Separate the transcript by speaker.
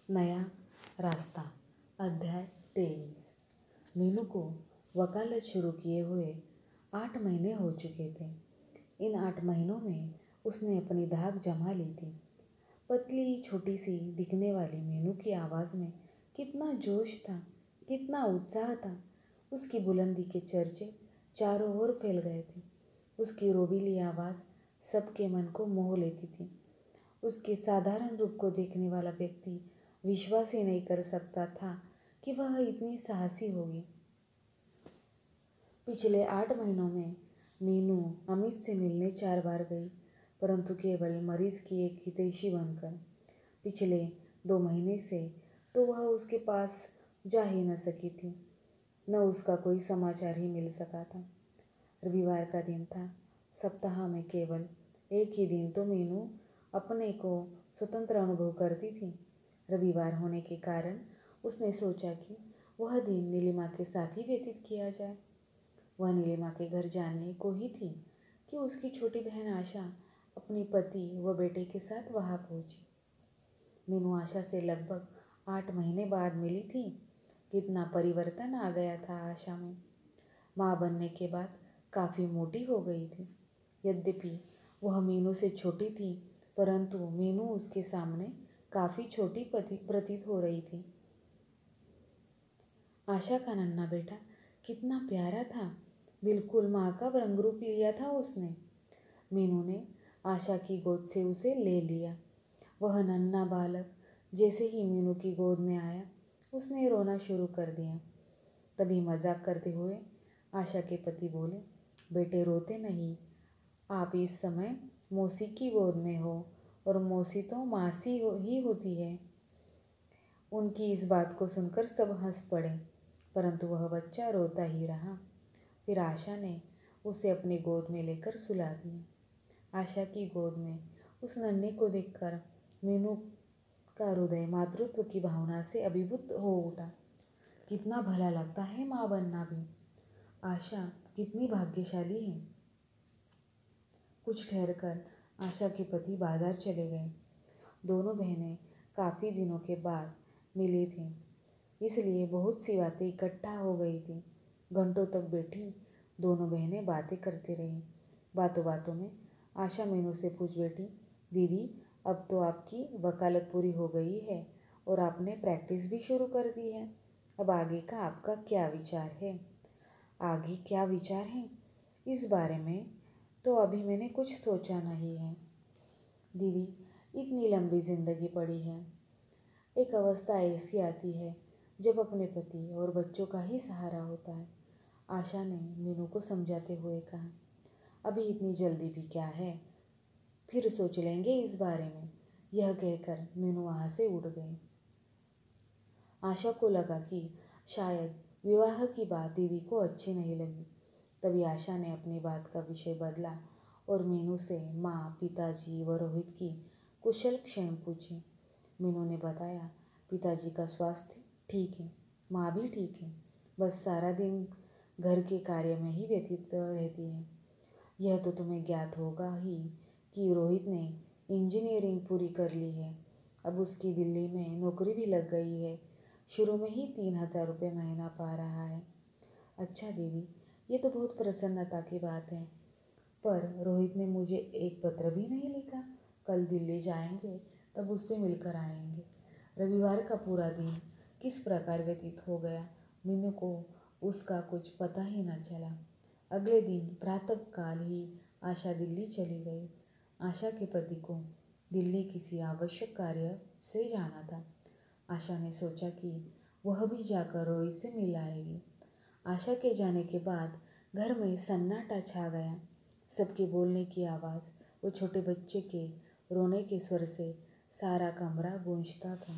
Speaker 1: नया रास्ता। अध्याय 23। मीनू को वकालत शुरू किए हुए 8 महीने हो चुके थे। इन 8 महीनों में उसने अपनी धाक जमा ली थी। पतली छोटी सी दिखने वाली मीनू की आवाज़ में कितना जोश था, कितना उत्साह था। उसकी बुलंदी के चर्चे चारों ओर फैल गए थे। उसकी रोबीली आवाज़ सबके मन को मोह लेती थी। उसके साधारण रूप को देखने वाला व्यक्ति विश्वास ही नहीं कर सकता था कि वह इतनी साहसी होगी। पिछले 8 महीनों में मीनू अमित से मिलने 4 बार गई, परंतु केवल मरीज की एक हितैषी बनकर। पिछले 2 महीने से तो वह उसके पास जा ही न सकी थी, न उसका कोई समाचार ही मिल सका था। रविवार का दिन था। सप्ताह में केवल एक ही दिन तो मीनू अपने को स्वतंत्र अनुभव करती थी। रविवार होने के कारण उसने सोचा कि वह दिन नीलिमा के साथ ही व्यतीत किया जाए। वह नीलिमा के घर जाने को ही थी कि उसकी छोटी बहन आशा अपने पति व बेटे के साथ वहाँ पहुँची। मीनू आशा से लगभग 8 महीने बाद मिली थी। कितना परिवर्तन आ गया था आशा में। माँ बनने के बाद काफ़ी मोटी हो गई थी। यद्यपि वह मीनू से छोटी थी, परंतु मीनू उसके सामने काफ़ी छोटी प्रतीत हो रही थी। आशा का नन्हा बेटा कितना प्यारा था, बिल्कुल माँ का रंग रूप लिया था उसने। मीनू ने आशा की गोद से उसे ले लिया। वह नन्हा बालक जैसे ही मीनू की गोद में आया, उसने रोना शुरू कर दिया। तभी मजाक करते हुए आशा के पति बोले, बेटे रोते नहीं, आप इस समय मौसी की गोद में हो और मौसी तो मासी ही होती है। उनकी इस बात को सुनकर सब हंस पड़े, परंतु वह बच्चा रोता ही रहा। फिर आशा ने उसे अपनी गोद में लेकर सुला दिया। आशा की गोद में उस नन्हे को देखकर मीनू का हृदय मातृत्व की भावना से अभिभूत हो उठा। कितना भला लगता है माँ बनना भी। आशा कितनी भाग्यशाली है। कुछ ठहरकर आशा के पति बाजार चले गए। दोनों बहनें काफ़ी दिनों के बाद मिली थीं, इसलिए बहुत सी बातें इकट्ठा हो गई थी। घंटों तक बैठी दोनों बहनें बातें करती रहीं। बातों बातों में आशा मीनू से पूछ बैठी, दीदी अब तो आपकी वकालत पूरी हो गई है और आपने प्रैक्टिस भी शुरू कर दी है। अब आगे का आपका क्या विचार है? आगे क्या विचार है इस बारे में तो अभी मैंने कुछ सोचा नहीं है दीदी। इतनी लंबी ज़िंदगी पड़ी है। एक अवस्था ऐसी आती है जब अपने पति और बच्चों का ही सहारा होता है। आशा ने मीनू को समझाते हुए कहा, अभी इतनी जल्दी भी क्या है, फिर सोच लेंगे इस बारे में। यह कहकर मीनू वहाँ से उठ गई। आशा को लगा कि शायद विवाह की बात दीदी को अच्छी नहीं लगी। तभी आशा ने अपनी बात का विषय बदला और मीनू से माँ, पिताजी व रोहित की कुशल क्षेम पूछी। मीनू ने बताया, पिताजी का स्वास्थ्य ठीक है, माँ भी ठीक है, बस सारा दिन घर के कार्य में ही व्यतीत रहती है। यह तो तुम्हें ज्ञात होगा ही कि रोहित ने इंजीनियरिंग पूरी कर ली है। अब उसकी दिल्ली में नौकरी भी लग गई है। शुरू में ही 3000 रुपये महीना पा रहा है। अच्छा दीदी, ये तो बहुत प्रसन्नता की बात है, पर रोहित ने मुझे एक पत्र भी नहीं लिखा। कल दिल्ली जाएंगे तब उससे मिलकर आएंगे। रविवार का पूरा दिन किस प्रकार व्यतीत हो गया, मीनू को उसका कुछ पता ही न चला। अगले दिन प्रातःकाल ही आशा दिल्ली चली गई। आशा के पति को दिल्ली किसी आवश्यक कार्य से जाना था। आशा ने सोचा कि वह भी जाकर रोहित से मिल आएगी। आशा के जाने के बाद घर में सन्नाटा छा गया। सबके बोलने की आवाज़ वो छोटे बच्चे के रोने के स्वर से सारा कमरा गूंजता था।